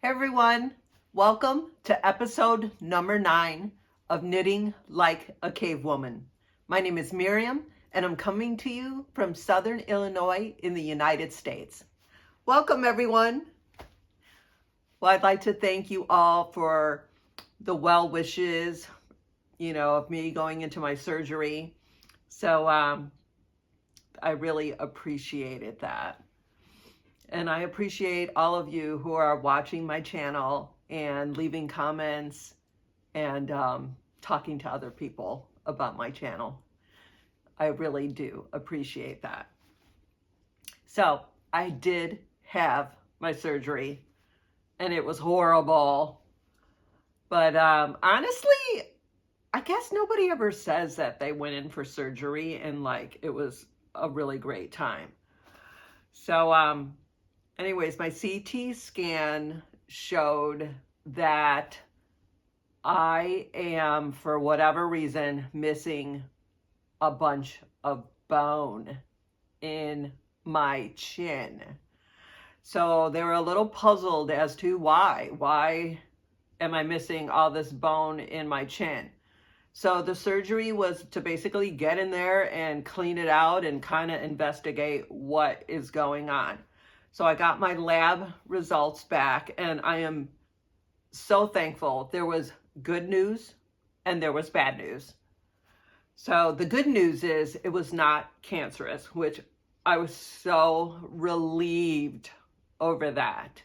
Hey everyone, welcome to episode number 9 of Knitting Like a Cave Woman. My name is Miriam and I'm coming to you from Southern Illinois in the United States. Welcome everyone. Well, I'd like to thank you all for the well wishes, of me going into my surgery. So I really appreciated that. And I appreciate all of you who are watching my channel and leaving comments and talking to other people about my channel. I really do appreciate that. So I did have my surgery and it was horrible. But honestly, I guess nobody ever says that they went in for surgery and it was a really great time. So anyways, my CT scan showed that I am, for whatever reason, missing a bunch of bone in my chin. So they were a little puzzled as to why. Why am I missing all this bone in my chin? So the surgery was to basically get in there and clean it out and kind of investigate what is going on. So I got my lab results back and I am so thankful. There was good news and there was bad news. So the good news is it was not cancerous, which I was so relieved over that.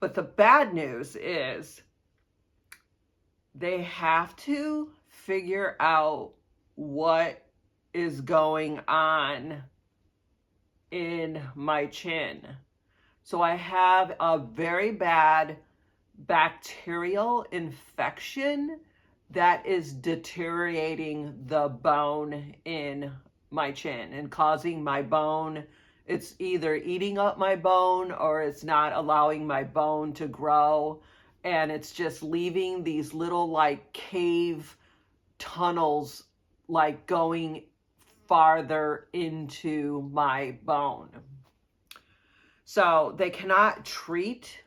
But the bad news is they have to figure out what is going on in my chin. So I have a very bad bacterial infection that is deteriorating the bone in my chin and causing my bone, it's either eating up my bone or it's not allowing my bone to grow. And it's just leaving these little cave tunnels going farther into my bone. So they cannot treat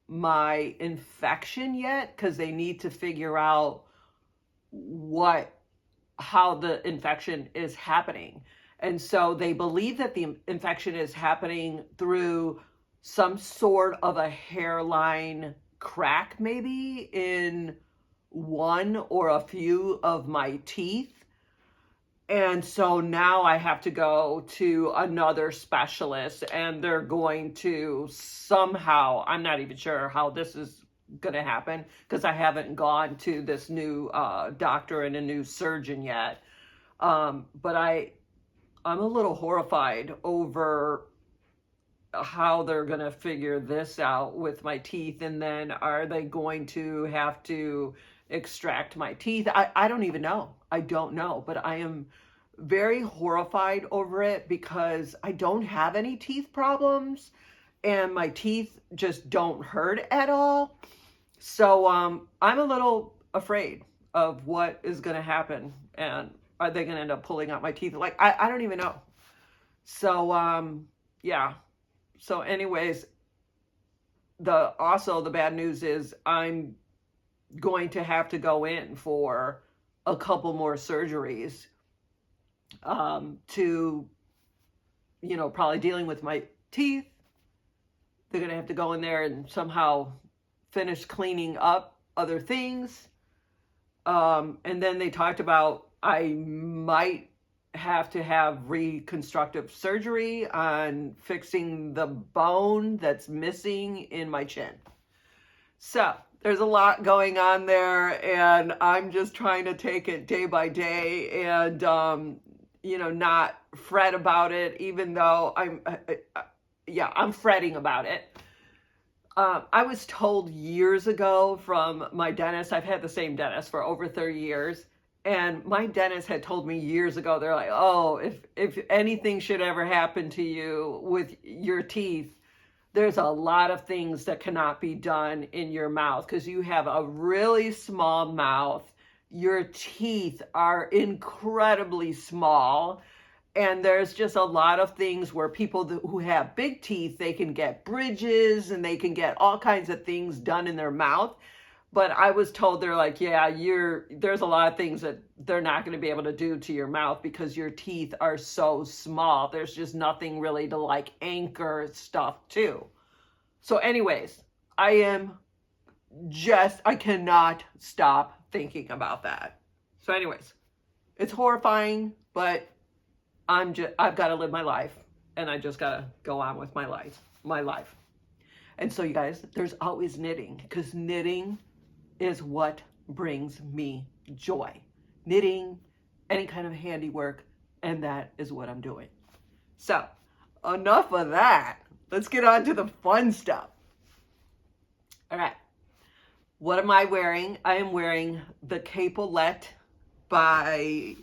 my infection yet because they need to figure out how the infection is happening. And so they believe that the infection is happening through some sort of a hairline crack, maybe in one or a few of my teeth. And so now I have to go to another specialist and they're going to somehow, I'm not even sure how this is going to happen because I haven't gone to this new doctor and a new surgeon yet. But I'm a little horrified over how they're going to figure this out with my teeth. And then are they going to have to extract my teeth? I don't even know. I don't know, but I am very horrified over it because I don't have any teeth problems and my teeth just don't hurt at all. So I'm a little afraid of what is going to happen and are they going to end up pulling out my teeth? I don't even know. So yeah. So anyways, the bad news is I'm going to have to go in for a couple more surgeries to, probably dealing with my teeth. They're going to have to go in there and somehow finish cleaning up other things. And then they talked about I might have to have reconstructive surgery on fixing the bone that's missing in my chin. So there's a lot going on there and I'm just trying to take it day by day and, not fret about it, even though I'm fretting about it. I was told years ago from my dentist, I've had the same dentist for over 30 years. And my dentist had told me years ago, they're like, oh, if anything should ever happen to you with your teeth, there's a lot of things that cannot be done in your mouth because you have a really small mouth. Your teeth are incredibly small And there's just a lot of things where people who have big teeth, they can get bridges and they can get all kinds of things done in their mouth. But I was told, they're like, yeah, there's a lot of things that they're not going to be able to do to your mouth because your teeth are so small. There's just nothing really to like anchor stuff to. So anyways, I cannot stop thinking about that. So anyways, it's horrifying, but I've got to live my life, and I just got to go on with my life. And so you guys, there's always knitting, because knitting is what brings me joy. Knitting, any kind of handiwork, and that is what I'm doing. So enough of that. Let's get on to the fun stuff. All right. What am I wearing? I am wearing the Capolet by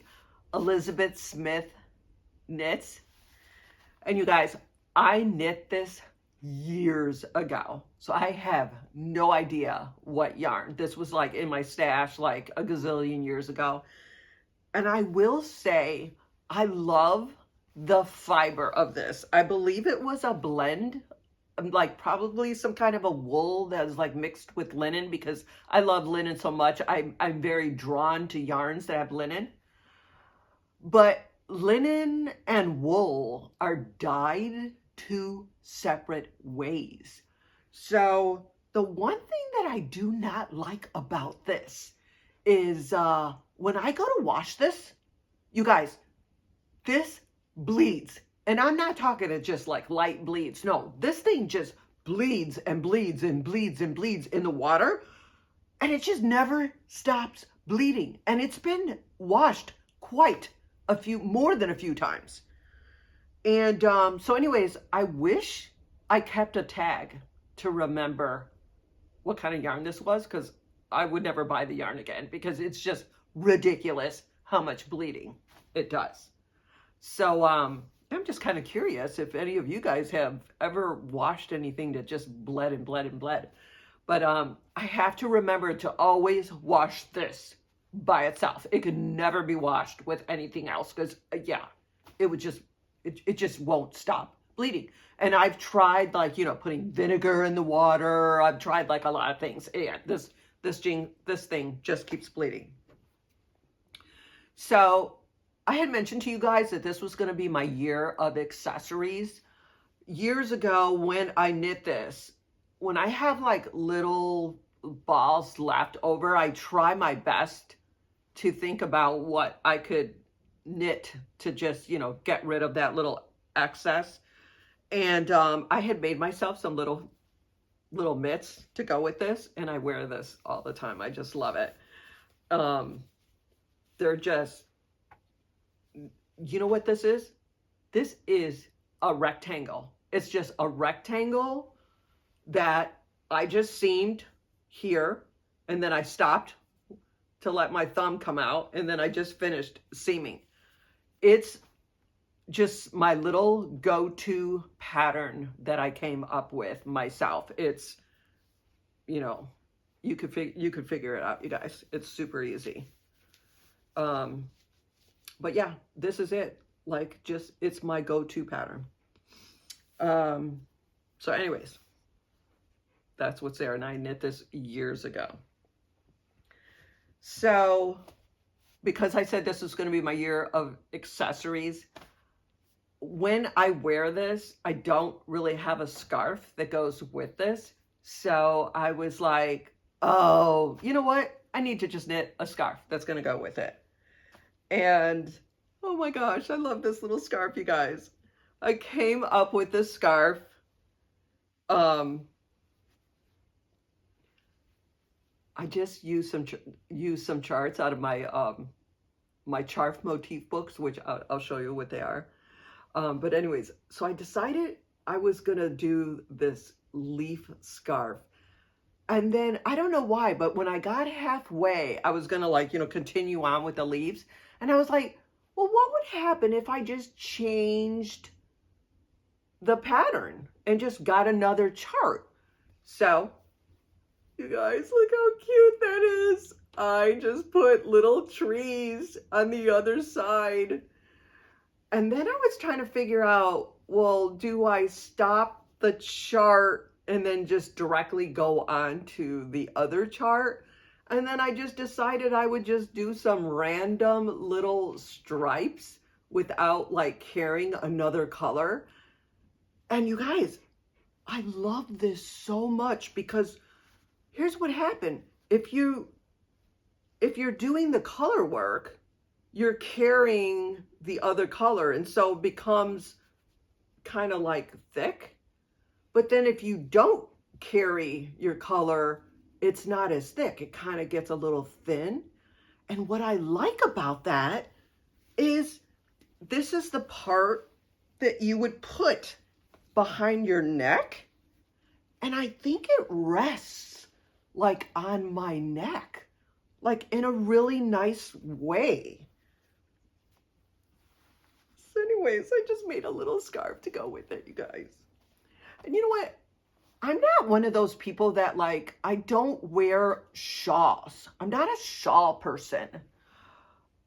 Elizabeth Smith Knits. And you guys, I knit this years ago. So I have no idea what yarn. This was like in my stash like a gazillion years ago. And I will say, I love the fiber of this. I believe it was a blend, like probably some kind of a wool that is like mixed with linen, because I love linen so much. I'm very drawn to yarns that have linen. But linen and wool are dyed two separate ways. So the one thing that I do not like about this is when I go to wash this, you guys, this bleeds. And I'm not talking it just like light bleeds. No, this thing just bleeds and bleeds and bleeds and bleeds in the water. And it just never stops bleeding. And it's been washed quite more than a few times. And so anyways, I wish I kept a tag to remember what kind of yarn this was, because I would never buy the yarn again, because it's just ridiculous how much bleeding it does. So I'm just kind of curious if any of you guys have ever washed anything that just bled and bled and bled. But I have to remember to always wash this by itself. It could never be washed with anything else, because yeah, it would just, it just won't stop bleeding. And I've tried like, putting vinegar in the water. I've tried like a lot of things. And this thing just keeps bleeding. So I had mentioned to you guys that this was going to be my year of accessories. Years ago when I knit this, when I have like little balls left over, I try my best to think about what I could knit to just, get rid of that little excess. And I had made myself some little mitts to go with this, and I wear this all the time. I just love it. They're just, you know what this is? This is a rectangle. It's just a rectangle that I just seamed here, and then I stopped to let my thumb come out, and then I just finished seaming. It's just my little go-to pattern that I came up with myself. It's, you could figure it out, you guys. It's super easy. But yeah, this is it. Like, just, it's my go-to pattern. So anyways, that's what's there. And I knit this years ago. So because I said this was going to be my year of accessories, when I wear this, I don't really have a scarf that goes with this. So I was like, oh, you know what? I need to just knit a scarf that's going to go with it. And oh my gosh, I love this little scarf, you guys. I came up with this scarf. I just used some charts out of my my charf motif books, which I'll show you what they are. But anyways, so I decided I was gonna do this leaf scarf. And then I don't know why, but when I got halfway, I was gonna continue on with the leaves. And I was like, well, what would happen if I just changed the pattern and just got another chart? So you guys, look how cute that is. I just put little trees on the other side. And then I was trying to figure out, well, do I stop the chart and then just directly go on to the other chart? And then I just decided I would just do some random little stripes without like carrying another color. And you guys, I love this so much because here's what happened. If you're doing the color work, you're carrying the other color, and so it becomes kind of like thick. But then if you don't carry your color, it's not as thick. It kind of gets a little thin. And what I like about that is this is the part that you would put behind your neck. And I think it rests like on my neck, like in a really nice way. So anyways, I just made a little scarf to go with it, you guys. And you know what? I'm not one of those people that like, I don't wear shawls. I'm not a shawl person.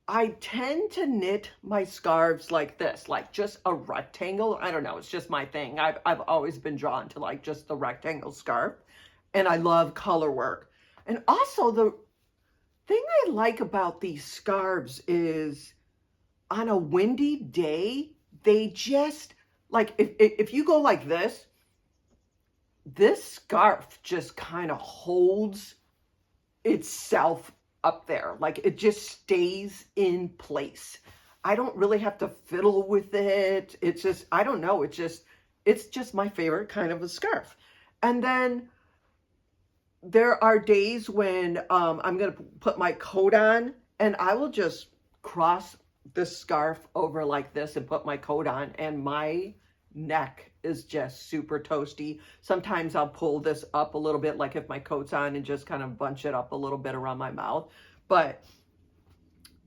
I tend to knit my scarves like this, like just a rectangle. I don't know, it's just my thing. I've always been drawn to like just the rectangle scarf. And I love color work. And also the thing I like about these scarves is on a windy day, they just, like if you go like this scarf just kind of holds itself up there. Like it just stays in place. I don't really have to fiddle with it. It's just, I don't know. It's just my favorite kind of a scarf. And then there are days when I'm going to put my coat on and I will just cross this scarf over like this and put my coat on, and my neck is just super toasty. Sometimes I'll pull this up a little bit, like if my coat's on, and just kind of bunch it up a little bit around my mouth. But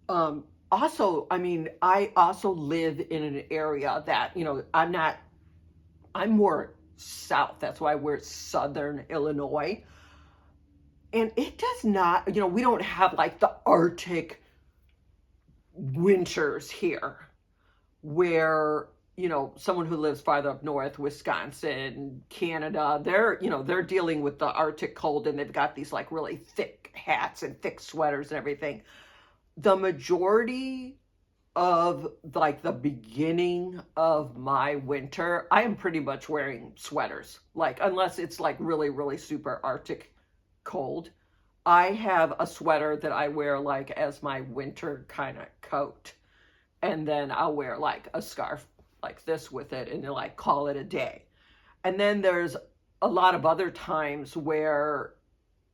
also, I mean, I also live in an area that, you know, I'm more south. That's why we're Southern Illinois. And it does not, you know, we don't have like the Arctic winters here where, you know, someone who lives farther up north, Wisconsin, Canada, they're dealing with the Arctic cold, and they've got these like really thick hats and thick sweaters and everything. The majority of like the beginning of my winter, I am pretty much wearing sweaters, like unless it's like really, really super Arctic cold. I have a sweater that I wear like as my winter kind of coat. And then I'll wear like a scarf like this with it and then like call it a day. And then there's a lot of other times where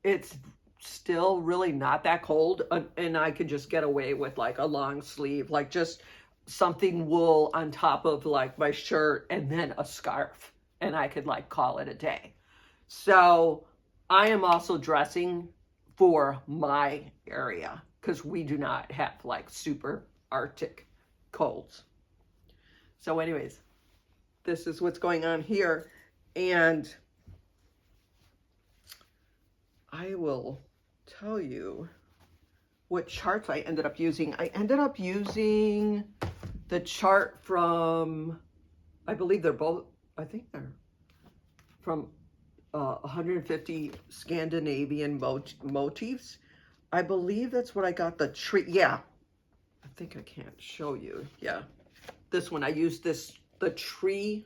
it's still really not that cold, and I can just get away with like a long sleeve, like just something wool on top of like my shirt and then a scarf, and I could like call it a day. So I am also dressing for my area because we do not have like super Arctic colds. So anyways, this is what's going on here. And I will tell you what charts I ended up using. I ended up using the chart from, I believe they're both, I think they're from 150 Scandinavian motifs. I believe that's what I got, the tree. Yeah, I think I can't show you. Yeah, this one I used the tree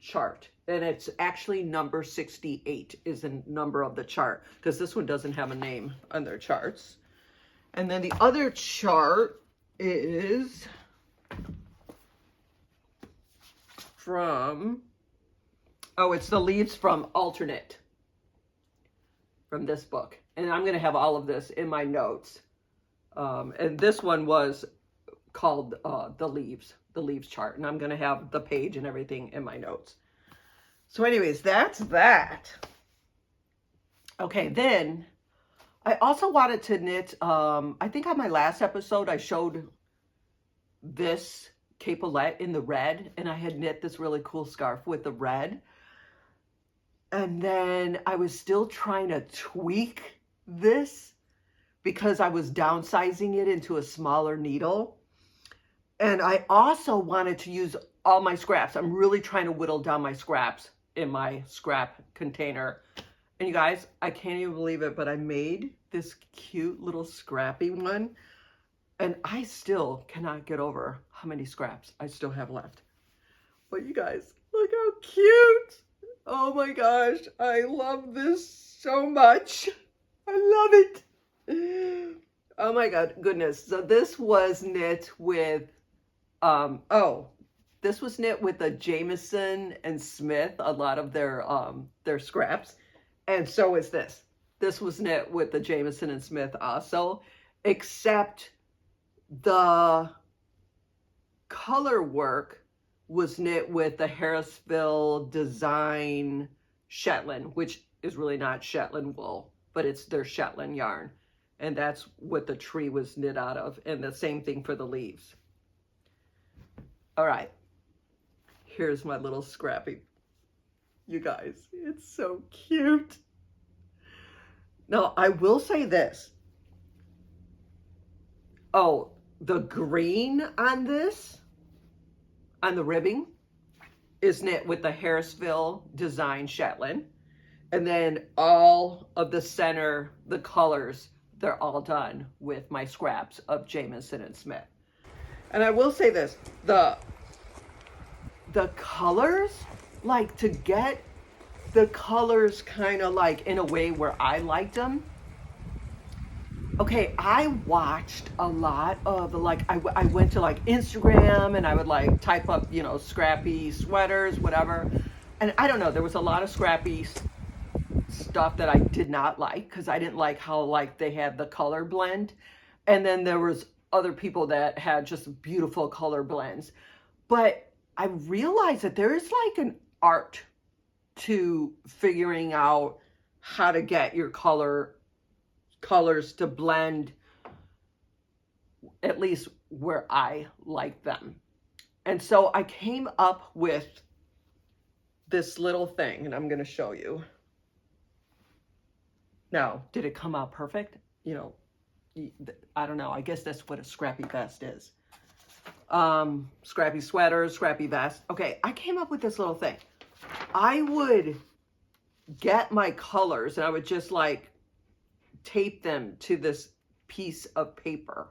chart, and it's actually number 68 is the number of the chart, because this one doesn't have a name on their charts. And then the other chart is from, oh, it's the leaves from Alternate, from this book. And I'm going to have all of this in my notes. And this one was called the leaves chart. And I'm going to have the page and everything in my notes. So anyways, that's that. Okay, then I also wanted to knit, I think on my last episode, I showed this Capolet in the red, and I had knit this really cool scarf with the red. And then I was still trying to tweak this because I was downsizing it into a smaller needle. And I also wanted to use all my scraps. I'm really trying to whittle down my scraps in my scrap container. And you guys, I can't even believe it, but I made this cute little scrappy one. And I still cannot get over how many scraps I still have left. But you guys, look how cute. Oh my gosh, I love this so much. I love it. Oh my God, goodness. So this was knit with, this was knit with the Jameson and Smith, a lot of their scraps. And so is this. This was knit with the Jameson and Smith also, except the color work was knit with the Harrisville Design Shetland, which is really not Shetland wool, but it's their Shetland yarn. And that's what the tree was knit out of. And the same thing for the leaves. All right. Here's my little Scrappy. You guys, it's so cute. Now, I will say this. Oh, the green on this, on the ribbing, is knit with the Harrisville Design Shetland. And then all of the center, the colors, they're all done with my scraps of Jameson and Smith. And I will say this, the colors, like to get the colors kind of like in a way where I liked them. Okay, I watched a lot of like, I went to like Instagram and I would like type up, you know, Scrappy sweaters, whatever. And I don't know, there was a lot of Scrappy stuff that I did not like because I didn't like how like they had the color blend. And then there was other people that had just beautiful color blends. But I realized that there is like an art to figuring out how to get your colors to blend, at least where I like them. And so I came up with this little thing, and I'm going to show you. Now, did it come out perfect? You know, I don't know. I guess that's what a scrappy vest is. Scrappy sweaters, scrappy vest. Okay, I came up with this little thing. I would get my colors and I would just like tape them to this piece of paper.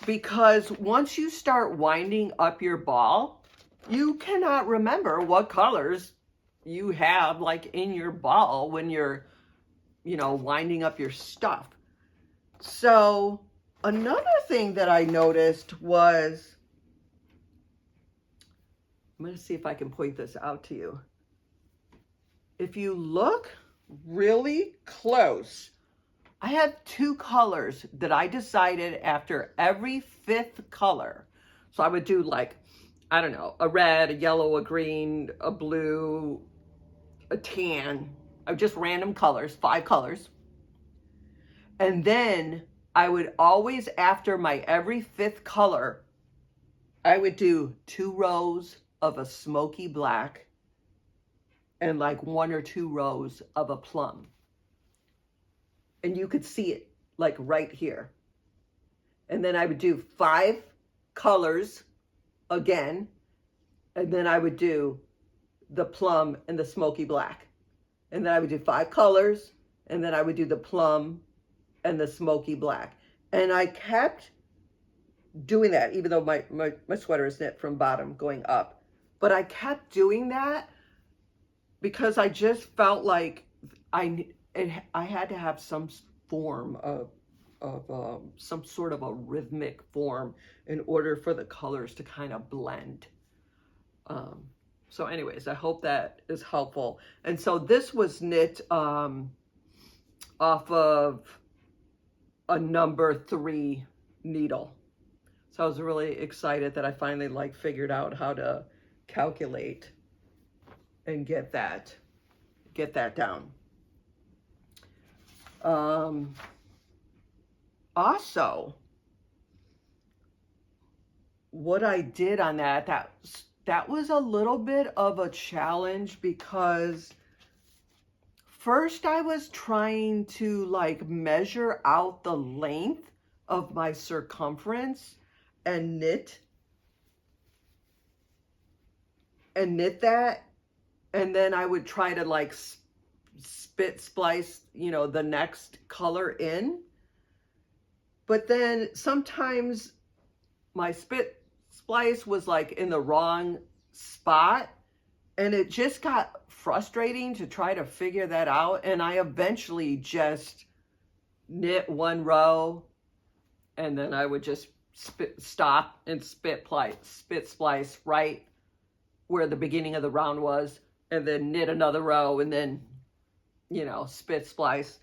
Because once you start winding up your ball, you cannot remember what colors you have like in your ball when you're, you know, winding up your stuff. So another thing that I noticed was, I'm going to see if I can point this out to you. If you look really close, I have two colors that I decided after every fifth color. So I would do like, I don't know, a red, a yellow, a green, a blue, a tan, just random colors, 5 colors. And then I would always, after my every fifth color, I would do 2 rows of a smoky black and like 1 or 2 rows of a plum. And you could see it like right here. And then I would do 5 colors again. And then I would do the plum and the smoky black. And then I would do 5 colors. And then I would do the plum and the smoky black. And I kept doing that, even though my sweater is knit from bottom going up. But I kept doing that because I just felt like I had to have some form of some sort of a rhythmic form in order for the colors to kind of blend. So anyways, I hope that is helpful. And so this was knit off of a number 3 needle. So I was really excited that I finally like figured out how to calculate and get that down. Also, what I did on that was a little bit of a challenge because first I was trying to like measure out the length of my circumference and knit that, and then I would try to like spit splice, you know, the next color in. But then sometimes my spit splice was like in the wrong spot, and it just got frustrating to try to figure that out. And I eventually just knit one row, and then I would just stop and spit splice right where the beginning of the round was, and then knit another row, and then, you know, spit splice,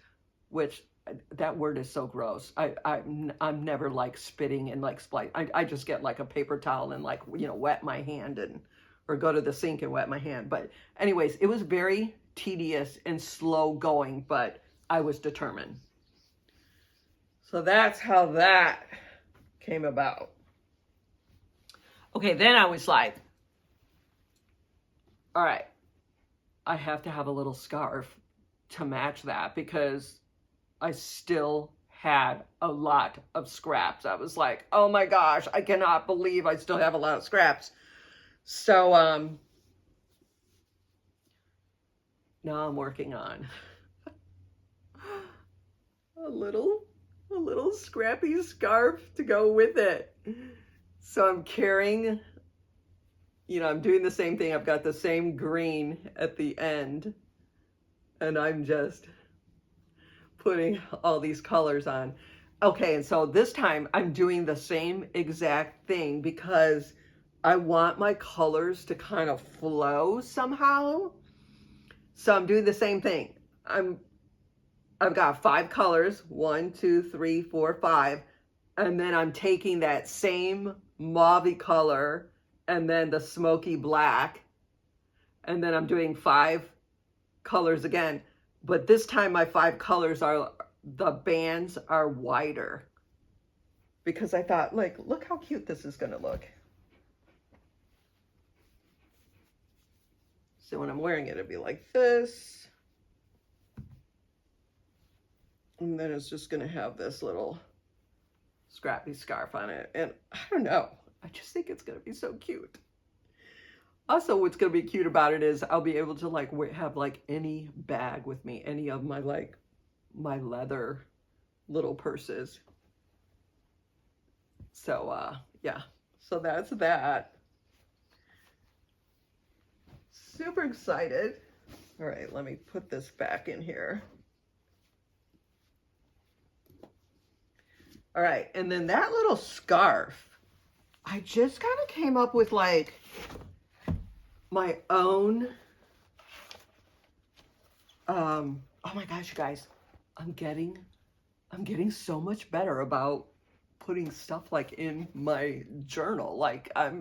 which that word is so gross. I'm never like spitting and like splice. I just get like a paper towel and like, you know, wet my hand, and or go to the sink and wet my hand. But anyways, it was very tedious and slow going, but I was determined. So that's how that came about. Okay, then I was like, all right, I have to have a little scarf to match that, because I still had a lot of scraps. I was like, oh my gosh, I cannot believe I still have a lot of scraps. So now I'm working on a little scrappy scarf to go with it. So I'm carrying, you know, I'm doing the same thing. I've got the same green at the end, and I'm just putting all these colors on. Okay, and so this time I'm doing the same exact thing because I want my colors to kind of flow somehow. So I'm doing the same thing. I've got 5 colors, 1, 2, 3, 4, 5, and then I'm taking that same mauve color and then the smoky black, and then I'm doing 5 colors again. But this time my 5 colors are, the bands are wider, because I thought, like, look how cute this is going to look. So when I'm wearing it, it'll be like this. And then it's just going to have this little scrappy scarf on it. And I don't know, I just think it's going to be so cute. Also, what's going to be cute about it is I'll be able to like have like any bag with me, any of my like my leather little purses. So yeah, so that's that. Super excited. All right, let me put this back in here. All right, and then that little scarf, I just kind of came up with like my own, oh my gosh, you guys, I'm getting so much better about putting stuff like in my journal. Like I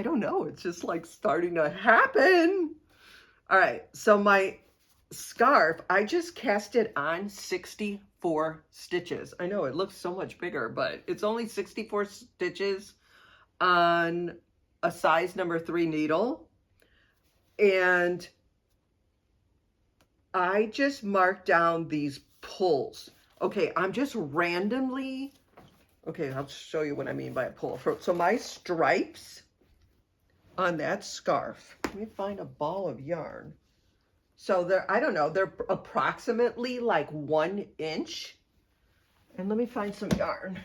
don't know, it's just like starting to happen. All right, so my scarf, I just cast it on 64 stitches. I know it looks so much bigger, but it's only 64 stitches on a size number 3 needle. And I just marked down these pulls. Okay, I'm just randomly, okay, I'll show you what I mean by a pull. So my stripes on that scarf, let me find a ball of yarn. So they're, I don't know, they're approximately like 1 inch. And let me find some yarn.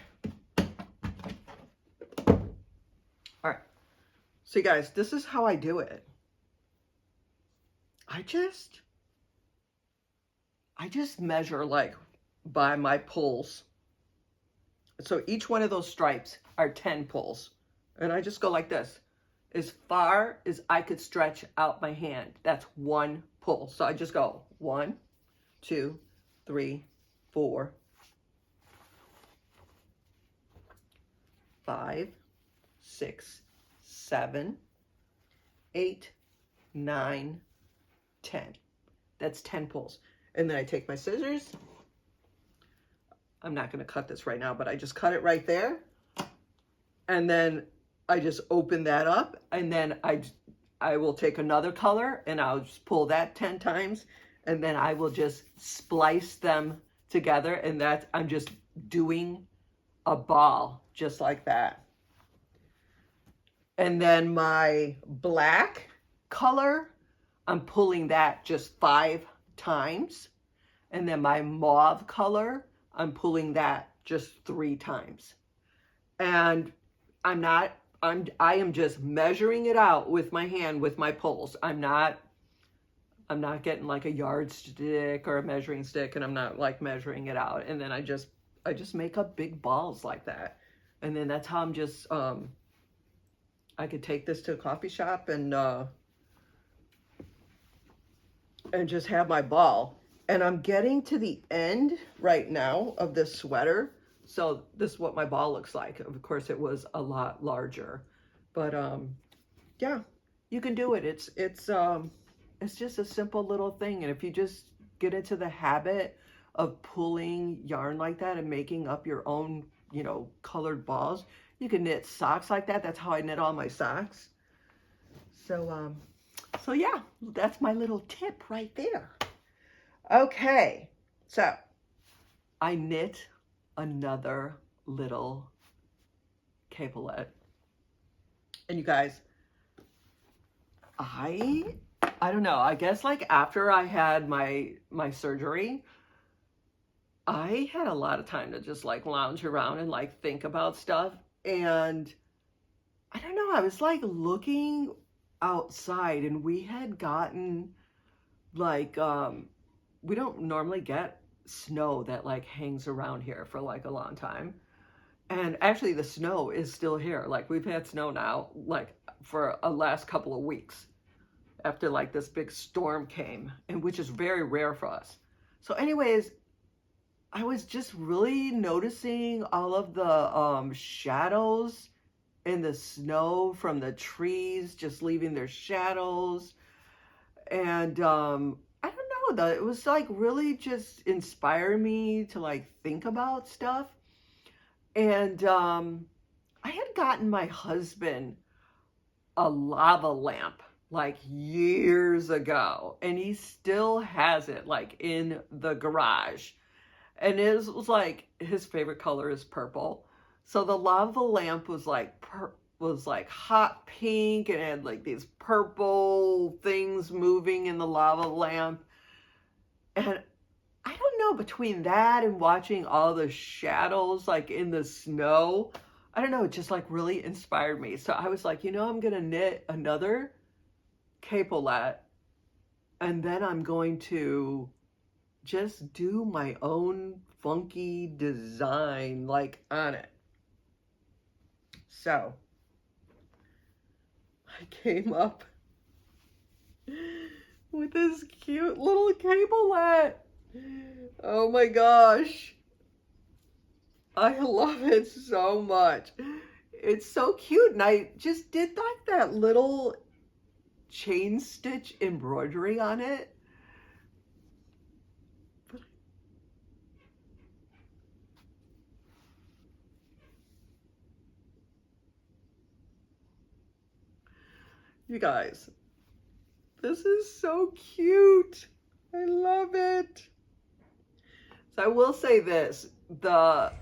All right, so you guys, this is how I do it. I just measure like by my pulls. So each one of those stripes are 10 pulls. And I just go like this, as far as I could stretch out my hand. That's 1 pull. So I just go 1, 2, 3, 4, 5, 6, 7, 8, 9, 10. That's 10 pulls. And then I take my scissors. I'm not going to cut this right now, but I just cut it right there. And then I just open that up, and then I I will take another color and I'll just pull that 10 times, and then I will just splice them together, and that's, I'm just doing a ball just like that. And then my black color, I'm pulling that just 5 times. And then my mauve color, I'm pulling that just 3 times. And I am just measuring it out with my hand, with my pulls. I'm not getting like a yardstick or a measuring stick, and I'm not like measuring it out. And then I just make up big balls like that. And then that's how I'm just, I could take this to a coffee shop and just have my ball. And I'm getting to the end right now of this sweater. So this is what my ball looks like. Of course, it was a lot larger, but yeah, you can do it. It's just a simple little thing. And if you just get into the habit of pulling yarn like that and making up your own, you know, colored balls, you can knit socks like that. That's how I knit all my socks. So yeah, that's my little tip right there. Okay, so I knit another little capolet. And you guys, I don't know, I guess like after I had my surgery, I had a lot of time to just like lounge around and like think about stuff. And I don't know, I was like looking outside, and we had gotten like, we don't normally get snow that like hangs around here for like a long time. And actually the snow is still here. Like we've had snow now like for a last couple of weeks after like this big storm came, and which is very rare for us. So anyways, I was just really noticing all of the shadows in the snow from the trees just leaving their shadows. And I don't know, it was like really just inspired me to like think about stuff. And I had gotten my husband a lava lamp like years ago, and he still has it like in the garage. And it was like his favorite color is purple. So the lava lamp was like hot pink, and it had like these purple things moving in the lava lamp. And I don't know, between that and watching all the shadows like in the snow, I don't know, it just like really inspired me. So I was like, you know, I'm gonna knit another capolet, and then I'm going to just do my own funky design like on it. So I came up with this cute little capolet. Oh my gosh, I love it so much. It's so cute, and I just did like that little chain stitch embroidery on it. You guys, this is so cute. I love it. So I will say this, the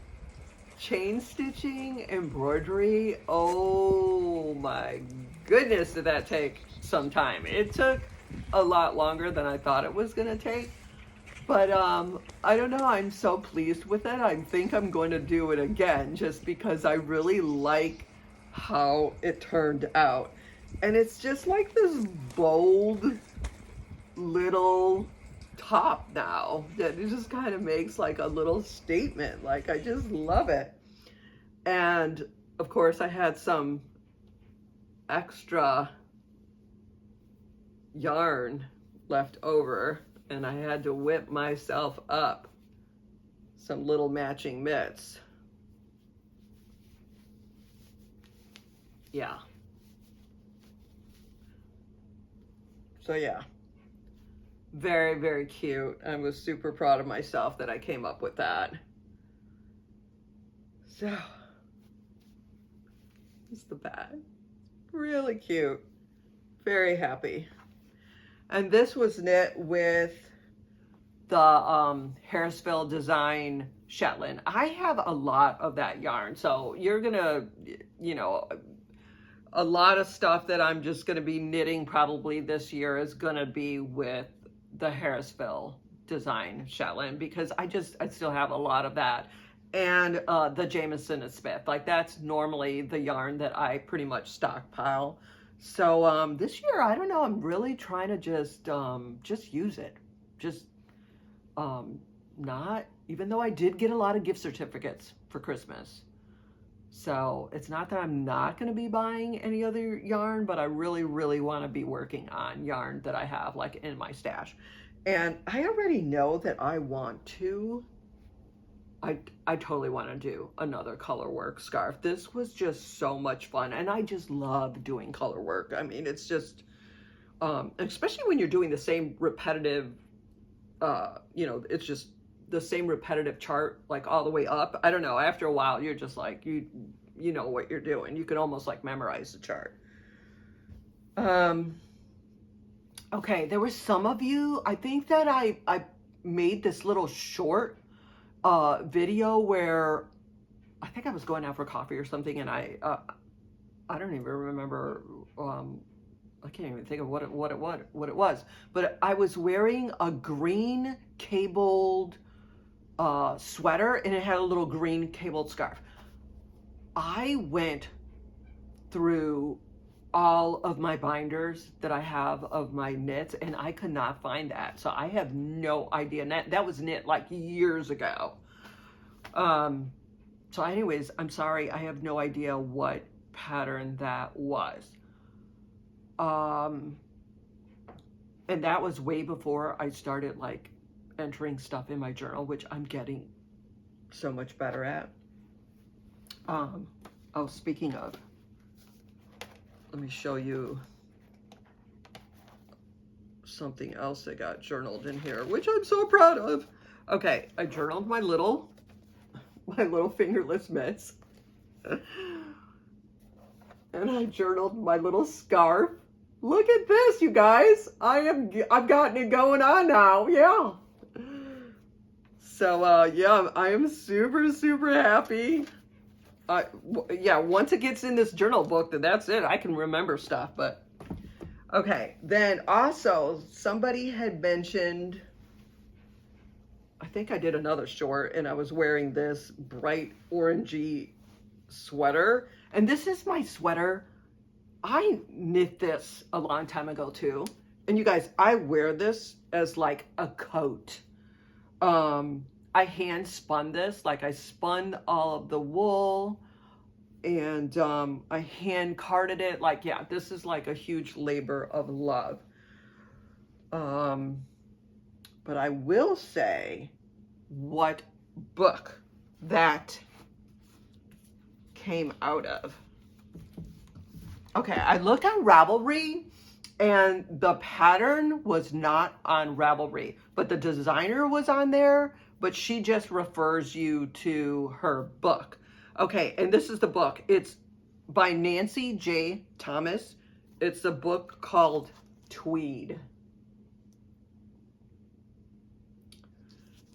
chain stitching embroidery, oh my goodness, did that take some time. It took a lot longer than I thought it was gonna take. But I don't know, I'm so pleased with it. I think I'm going to do it again just because I really like how it turned out. And it's just like this bold little top now that it just kind of makes like a little statement. Like I just love it. And of course I had some extra yarn left over, and I had to whip myself up some little matching mitts. Yeah. So yeah, very, very cute. I was super proud of myself that I came up with that. So, it's the bag. Really cute. Very happy. And this was knit with the Harrisville Design Shetland. I have a lot of that yarn, so you're gonna, you know, a lot of stuff that I'm just gonna be knitting probably this year is gonna be with the Harrisville Design Shetland, because I still have a lot of that. And the Jameson and Smith, like that's normally the yarn that I pretty much stockpile. So this year, I don't know, I'm really trying to just use it. Just not, even though I did get a lot of gift certificates for Christmas. So it's not that I'm not going to be buying any other yarn, but I really, really want to be working on yarn that I have like in my stash. And I already know that I want to, I totally want to do another color work scarf. This was just so much fun. And I just love doing color work. I mean, it's just, especially when you're doing the same repetitive, you know, it's just the same repetitive chart, like all the way up. I don't know. After a while, you're just like, you know what you're doing. You can almost like memorize the chart. Okay, there were some of you, I think that I made this little short video where I think I was going out for coffee or something, and I don't even remember. I can't even think of what it was. But I was wearing a green cabled sweater, and it had a little green cabled scarf. I went through all of my binders that I have of my knits, and I could not find that. So I have no idea. And that was knit like years ago. So anyways, I'm sorry, I have no idea what pattern that was. And that was way before I started like entering stuff in my journal, which I'm getting so much better at. Oh, speaking of, let me show you something else that got journaled in here, which I'm so proud of. Okay, I journaled my little fingerless mitts. And I journaled my little scarf. Look at this, you guys. I've gotten it going on now. Yeah. So yeah, I am super, super happy. Yeah, once it gets in this journal book, then that's it. I can remember stuff. But okay, then also somebody had mentioned, I think I did another short, and I was wearing this bright orangey sweater. And this is my sweater. I knit this a long time ago too. And you guys, I wear this as like a coat. I hand spun this, like I spun all of the wool, and I hand carded it. Like, yeah, this is like a huge labor of love. But I will say what book that came out of. Okay, I looked on Ravelry, and the pattern was not on Ravelry, but the designer was on there, but she just refers you to her book. Okay, and this is the book. It's by Nancy J. Thomas. It's a book called Tweed.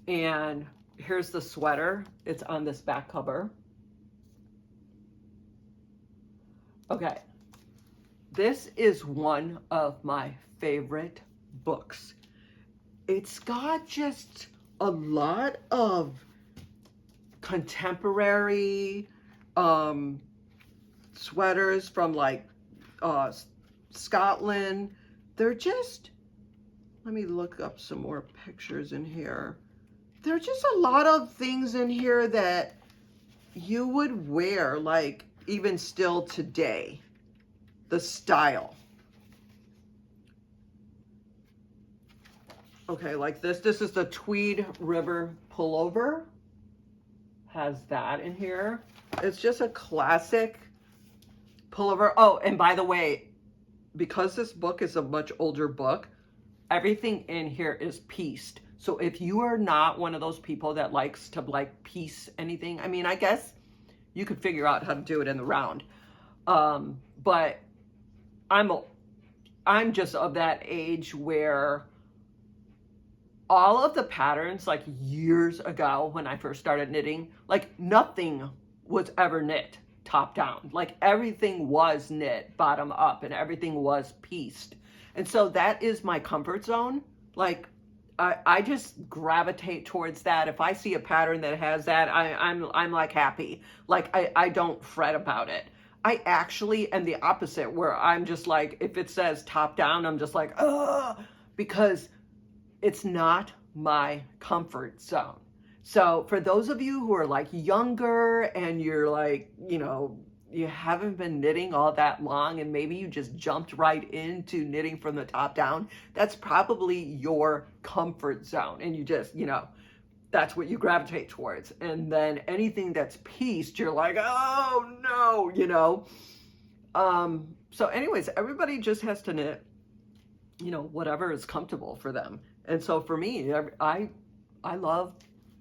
And here's the sweater. It's on this back cover. Okay. This is one of my favorite books. It's got just a lot of contemporary sweaters from like Scotland. They're just, let me look up some more pictures in here. There are just a lot of things in here that you would wear, like even still today. The style. Okay, like this. This is the Tweed River pullover. Has that in here. It's just a classic pullover. Oh, and by the way, because this book is a much older book, everything in here is pieced. So if you are not one of those people that likes to like piece anything, I mean, I guess you could figure out how to do it in the round. But I'm just of that age where all of the patterns, like years ago when I first started knitting, like nothing was ever knit top down. Like everything was knit bottom up and everything was pieced. And so that is my comfort zone. Like I just gravitate towards that. If I see a pattern that has that, I'm like happy. Like I don't fret about it. I actually am the opposite, where I'm just like, if it says top down, I'm just like, ugh, because it's not my comfort zone. So for those of you who are like younger and you're like, you know, you haven't been knitting all that long and maybe you just jumped right into knitting from the top down, that's probably your comfort zone. And you just, you know, that's what you gravitate towards. And then anything that's pieced, you're like, oh no, you know. So anyways, everybody just has to knit, you know, whatever is comfortable for them. And so for me, I love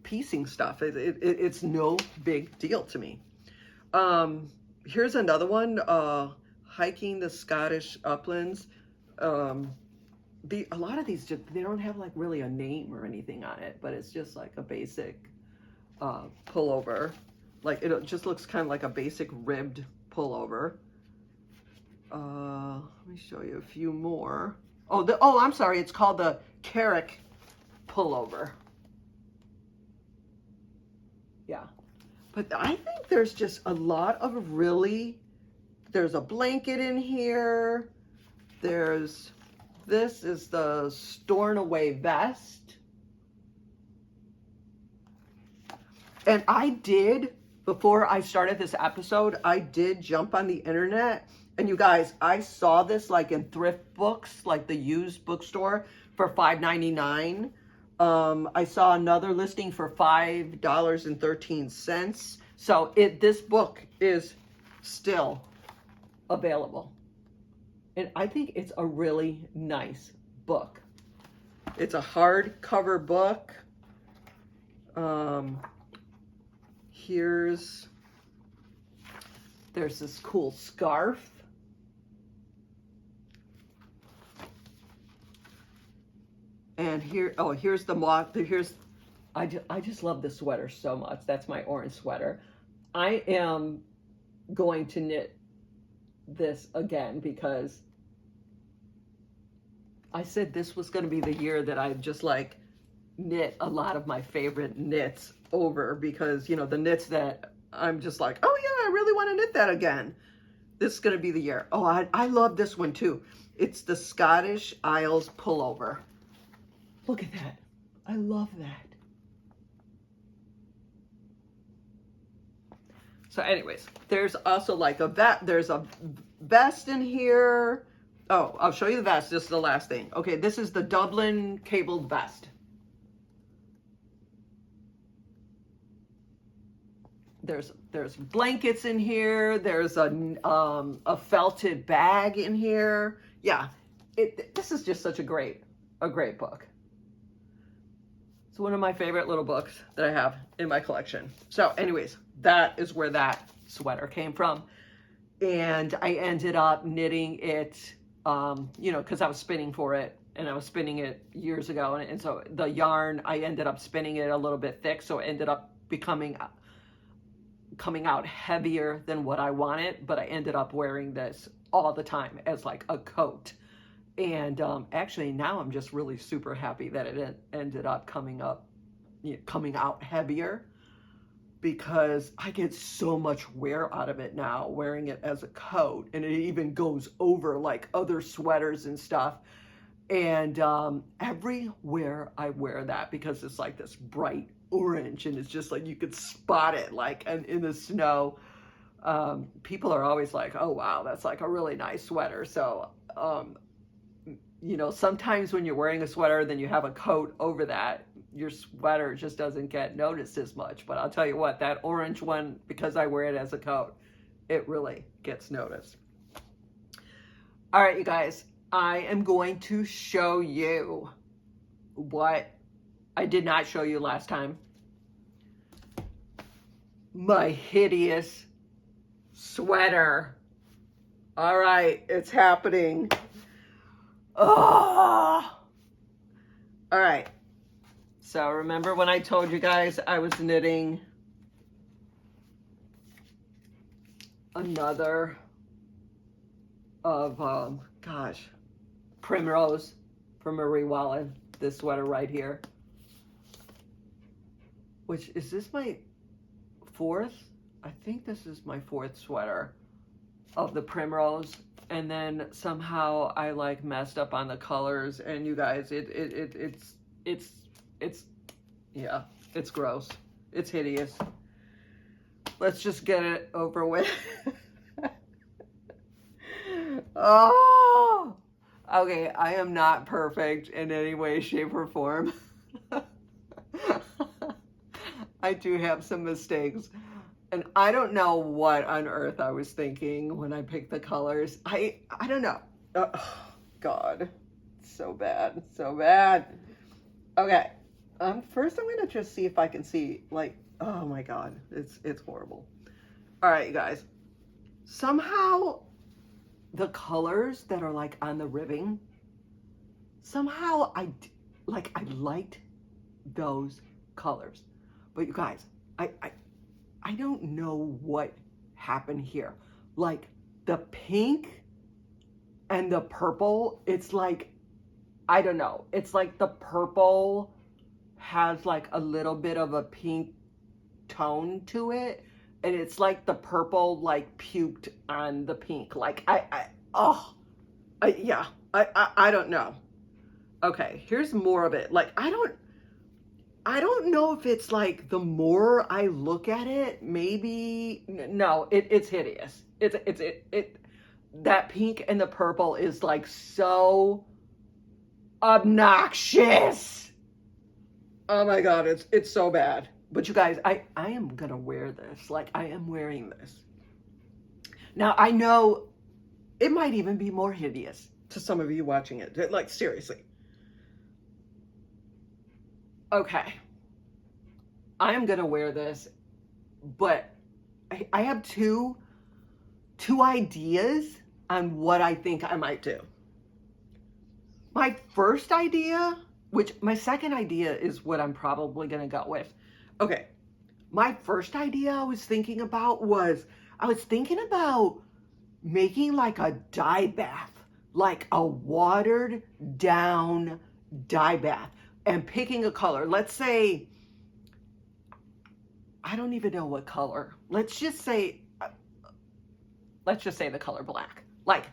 piecing stuff. It's no big deal to me. Here's another one, hiking the Scottish uplands. A lot of these, they don't have like really a name or anything on it, but it's just like a basic pullover. Like it just looks kind of like a basic ribbed pullover. Let me show you a few more. Oh, I'm sorry. It's called the Carrick pullover. Yeah. But I think there's just a lot of really, there's a blanket in here. This is the Stornoway vest. And I did, before I started this episode, I did jump on the internet. And you guys, I saw this like in thrift books, like the used bookstore, for $5.99. I saw another listing for $5.13. So this book is still available. And I think it's a really nice book. It's a hardcover book. There's this cool scarf. And here's the moth. I just love this sweater so much. That's my orange sweater. I am going to knit this again because I said this was going to be the year that I just like knit a lot of my favorite knits over, because, you know, the knits that I'm just like, oh yeah, I really want to knit that again. This is going to be the year. Oh, I love this one too. It's the Scottish Isles pullover. Look at that. I love that. So anyways, there's also like there's a vest in here. Oh, I'll show you the vest. This is the last thing. Okay, this is the Dublin cabled vest. There's blankets in here. There's a felted bag in here. Yeah, this is just such a great book. It's one of my favorite little books that I have in my collection. So anyways, that is where that sweater came from. And I ended up knitting it, you know, because I was spinning for it, and I was spinning it years ago. And so the yarn, I ended up spinning it a little bit thick. So it ended up coming out heavier than what I wanted. But I ended up wearing this all the time as like a coat. And actually now I'm just really super happy that it ended up coming out heavier, because I get so much wear out of it now wearing it as a coat, and it even goes over like other sweaters and stuff. And everywhere I wear that, because it's like this bright orange and it's just like you could spot it like in the snow. People are always like, oh wow, that's like a really nice sweater. So you know, sometimes when you're wearing a sweater, then you have a coat over that, your sweater just doesn't get noticed as much. But I'll tell you what, that orange one, because I wear it as a coat, it really gets noticed. All right, you guys, I am going to show you what I did not show you last time. My hideous sweater. All right, it's happening. Oh. All right. So remember when I told you guys I was knitting another of, Primrose from Marie Wallen, this sweater right here. Which, is this my fourth? I think this is my fourth sweater of the Primrose. And then somehow I like messed up on the colors, and you guys, it's yeah, it's gross. It's hideous. Let's just get it over with. Oh, okay. I am not perfect in any way, shape, or form. I do have some mistakes. And I don't know what on earth I was thinking when I picked the colors. I don't know. Oh, God. So bad. So bad. Okay. First I'm going to just see if I can see, like, oh my God. It's horrible. All right, you guys. Somehow the colors that are like on the ribbing, somehow I liked those colors. But you guys, I don't know what happened here. Like the pink and the purple, it's like, I don't know. It's like the purple has like a little bit of a pink tone to it. And it's like the purple like puked on the pink. Like I don't know. Okay, here's more of it. Like I don't know if it's like the more I look at it, maybe no, it's hideous. That pink and the purple is like so obnoxious. Oh my God, it's so bad. But you guys, I am gonna wear this. Like I am wearing this. Now I know it might even be more hideous to some of you watching it. Like seriously. Okay, I am gonna wear this, but I have two ideas on what I think I might do. My first idea, which my second idea is what I'm probably gonna go with. Okay, my first idea I was thinking about making like a dye bath, like a watered down dye bath, and picking a color. Let's say, I don't even know what color. Let's just say the color black. Like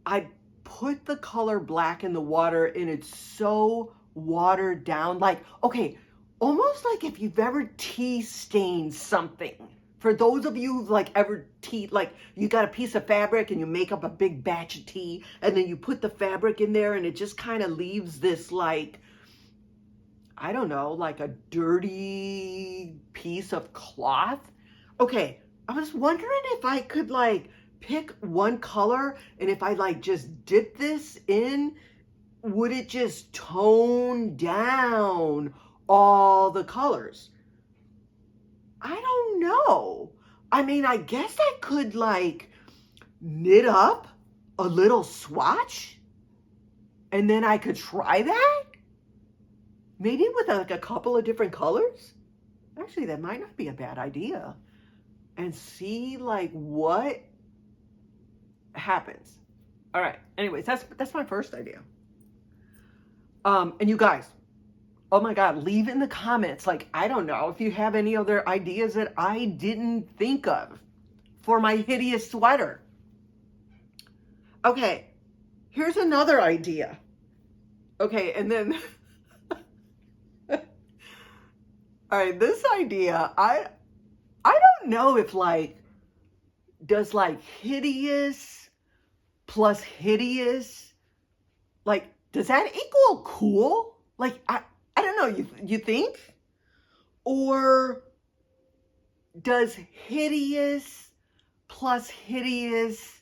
I put the color black in the water and it's so watered down. Like, okay, almost like if you've ever tea stained something. For those of you who've like ever tea, like you got a piece of fabric and you make up a big batch of tea and then you put the fabric in there and it just kind of leaves this like, I don't know, like a dirty piece of cloth. Okay, I was wondering if I could like pick one color and if I like just dip this in, would it just tone down all the colors? I don't know. I mean, I guess I could like knit up a little swatch and then I could try that. Maybe with like a couple of different colors. Actually, that might not be a bad idea. And see like what happens. All right. Anyways, that's my first idea. And you guys, oh my God, leave in the comments. Like, I don't know if you have any other ideas that I didn't think of for my hideous sweater. Okay, here's another idea. Okay, and then, all right, this idea, I don't know if like, does like hideous plus hideous, like, does that equal cool? Like, I don't know, you think? Or does hideous plus hideous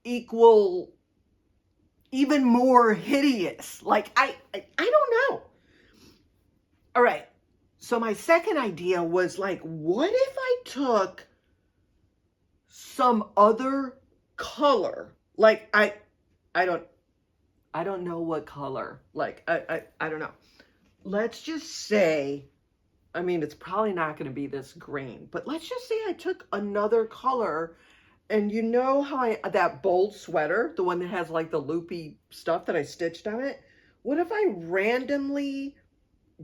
equal even more hideous? Like, I don't know. All right, so my second idea was like, what if I took some other color? Like, I don't know what color. Like, I don't know. Let's just say, I mean, it's probably not going to be this green, but let's just say I took another color. And you know how that bold sweater, the one that has like the loopy stuff that I stitched on it? What if I randomly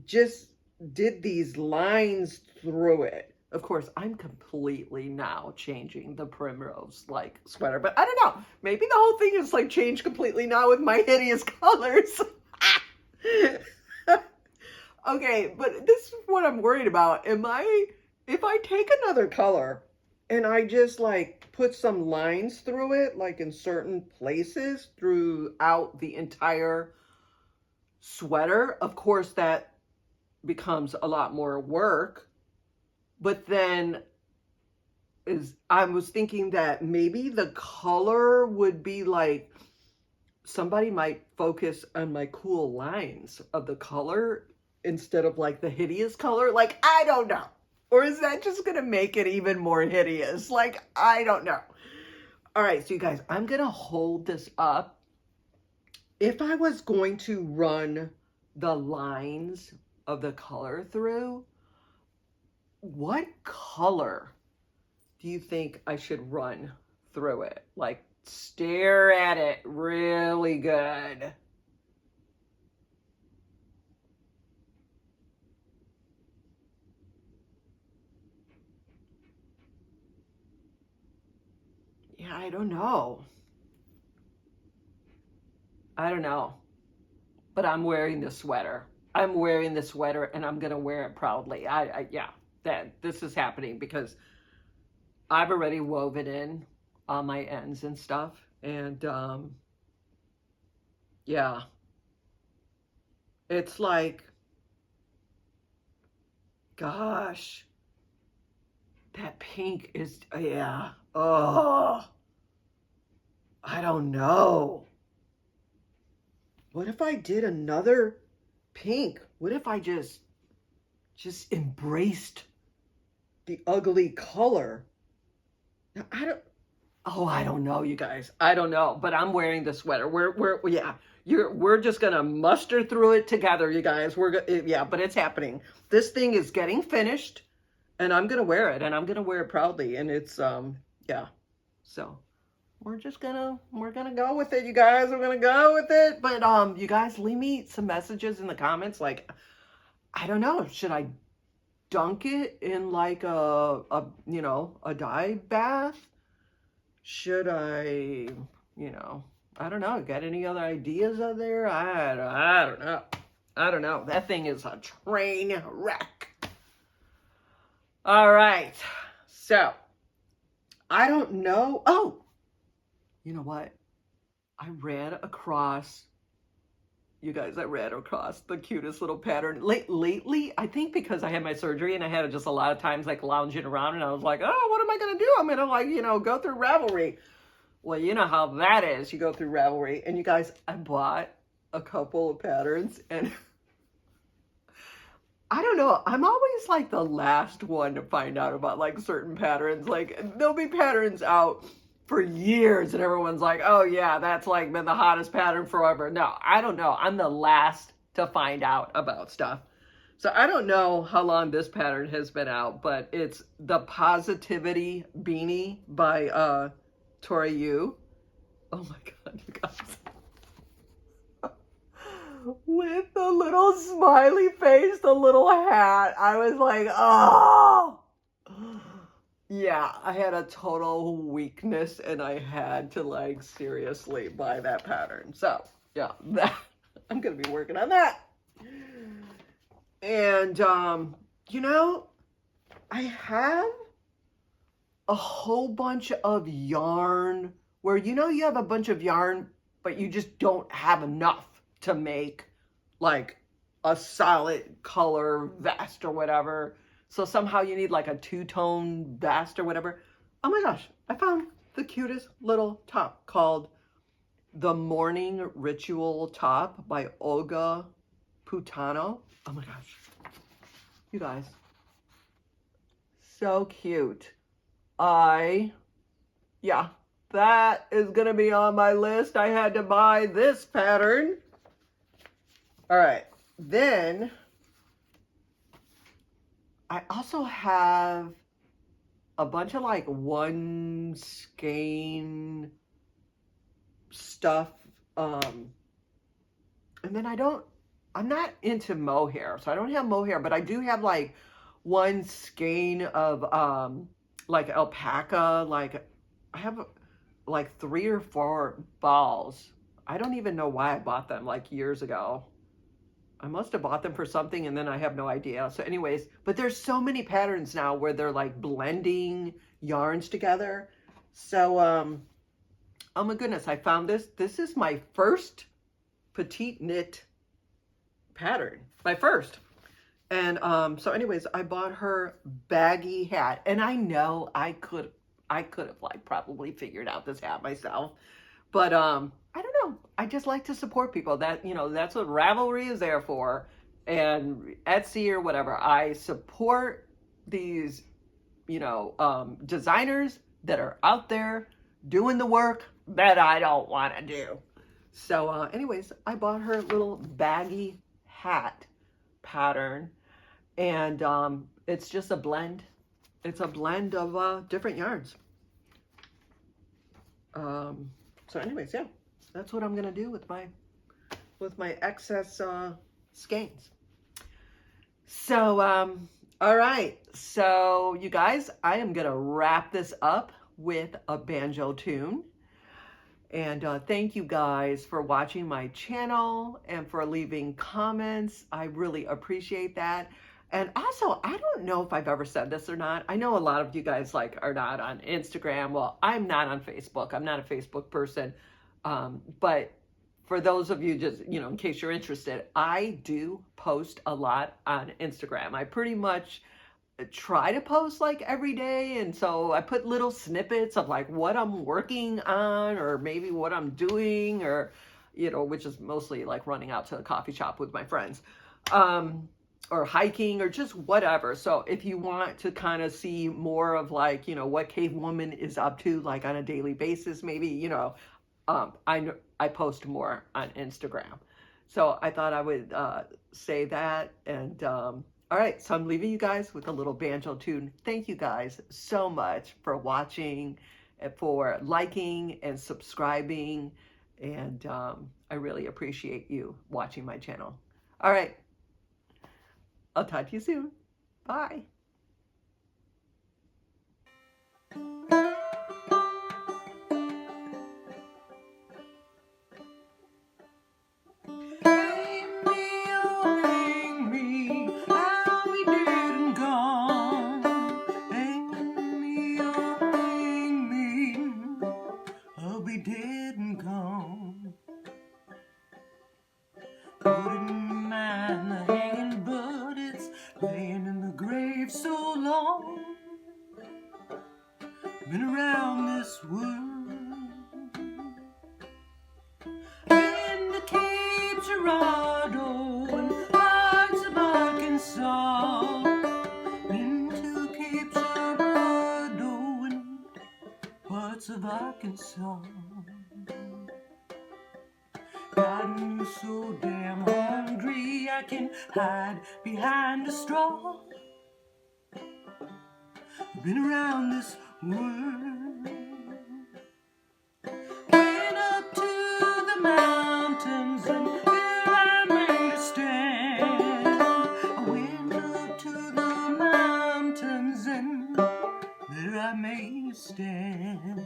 just did these lines through it? Of course, I'm completely now changing the primrose like sweater, but I don't know. Maybe the whole thing is like changed completely now with my hideous colors. Okay, but this is what I'm worried about. If I take another color and I just like put some lines through it, like in certain places throughout the entire sweater, of course that becomes a lot more work. But then I was thinking that maybe the color would be like, somebody might focus on my cool lines of the color instead of like the hideous color. Like, I don't know. Or is that just going to make it even more hideous? Like, I don't know. All right, so you guys, I'm going to hold this up. If I was going to run the lines of the color through, what color do you think I should run through it? Like, stare at it really good. Yeah, I don't know. I don't know. But I'm wearing the sweater. I'm wearing the sweater and I'm going to wear it proudly. Yeah, that this is happening because I've already woven in on my ends and stuff. And yeah, it's like, gosh, that pink is, yeah. Oh, I don't know. What if I did another pink? What if I just embraced the ugly color? Now, I don't know, you guys. I don't know, but I'm wearing the sweater. Yeah, we're just gonna muster through it together, you guys. Yeah, but it's happening. This thing is getting finished, and I'm gonna wear it, and I'm gonna wear it proudly, and it's yeah. So we're gonna go with it, you guys. We're gonna go with it. But you guys, leave me some messages in the comments. Like, I don't know, should I dunk it in like a dye bath? Should I, I don't know. Got any other ideas out there? I don't know. I don't know. That thing is a train wreck. All right. So, I don't know. Oh, you know what? I ran across the cutest little pattern. Lately, I think because I had my surgery and I had just a lot of times like lounging around and I was like, oh, what am I going to do? I'm going to like, go through Ravelry. Well, you know how that is. You go through Ravelry. And you guys, I bought a couple of patterns and I don't know. I'm always like the last one to find out about like certain patterns. Like there'll be patterns out for years and everyone's like, oh yeah, that's like been the hottest pattern forever. No, I don't know. I'm the last to find out about stuff. So I don't know how long this pattern has been out, but it's the Positivity Beanie by Tori Yu. Oh my God, you guys. With the little smiley face, the little hat. I was like, oh. Yeah, I had a total weakness and I had to like seriously buy that pattern. So, yeah, I'm going to be working on that. And, I have a whole bunch of yarn where, you have a bunch of yarn, but you just don't have enough to make like a solid color vest or whatever. So somehow you need like a two-tone vest or whatever. Oh my gosh, I found the cutest little top called the Morning Ritual Top by Olga Putano. Oh my gosh, you guys, so cute. Yeah, that is going to be on my list. I had to buy this pattern. All right. Then I also have a bunch of like one skein stuff. And then I'm not into mohair, so I don't have mohair, but I do have like one skein of like alpaca. Like I have like 3 or 4 balls. I don't even know why I bought them like years ago. I must have bought them for something and then I have no idea. So anyways, but there's so many patterns now where they're like blending yarns together. So oh my goodness, I found this. This is my first petite knit pattern. My first. And so anyways, I bought her baggy hat. And I know I could have like probably figured out this hat myself. But I don't know. I just like to support people. That, you know, that's what Ravelry is there for. And Etsy or whatever. I support these, you know, designers that are out there doing the work that I don't want to do. So anyways, I bought her little baggy hat pattern. And it's just a blend. It's a blend of different yarns. So anyways, yeah, that's what I'm gonna do with my excess skeins. So all right, so you guys, I am gonna wrap this up with a banjo tune. And thank you guys for watching my channel and for leaving comments. I really appreciate that. And also, I don't know if I've ever said this or not. I know a lot of you guys like are not on Instagram. Well, I'm not on Facebook. I'm not a Facebook person. But for those of you, just, you know, in case you're interested, I do post a lot on Instagram. I pretty much try to post like every day, and so I put little snippets of like what I'm working on or maybe what I'm doing, or, you know, which is mostly like running out to a coffee shop with my friends, or hiking or just whatever. So if you want to kind of see more of like, you know, what Cave Woman is up to like on a daily basis, maybe, you know, I post more on Instagram. So I thought I would say that. And all right, so I'm leaving you guys with a little banjo tune. Thank you guys so much for watching, and for liking and subscribing. And I really appreciate you watching my channel. All right, I'll talk to you soon. Bye. Been around this world, been to Cape Girardeau and parts of Arkansas, been to Cape Girardeau and parts of Arkansas. Gotten so damn hungry I can hide behind a straw. Been around this world, went up to the mountains and there I made a stand. I went up to the mountains and there I made a stand.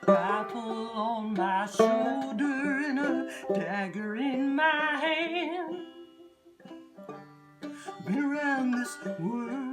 Rifle on my shoulder and a dagger in my hand. Been around this world.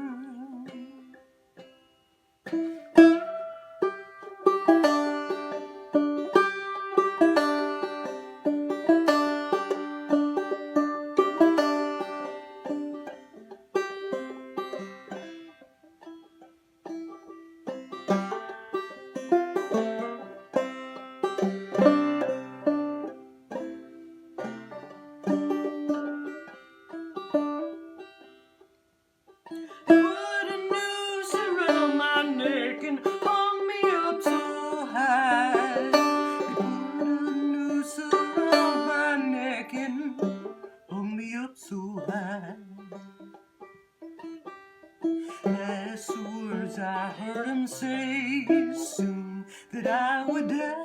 say soon that I would die.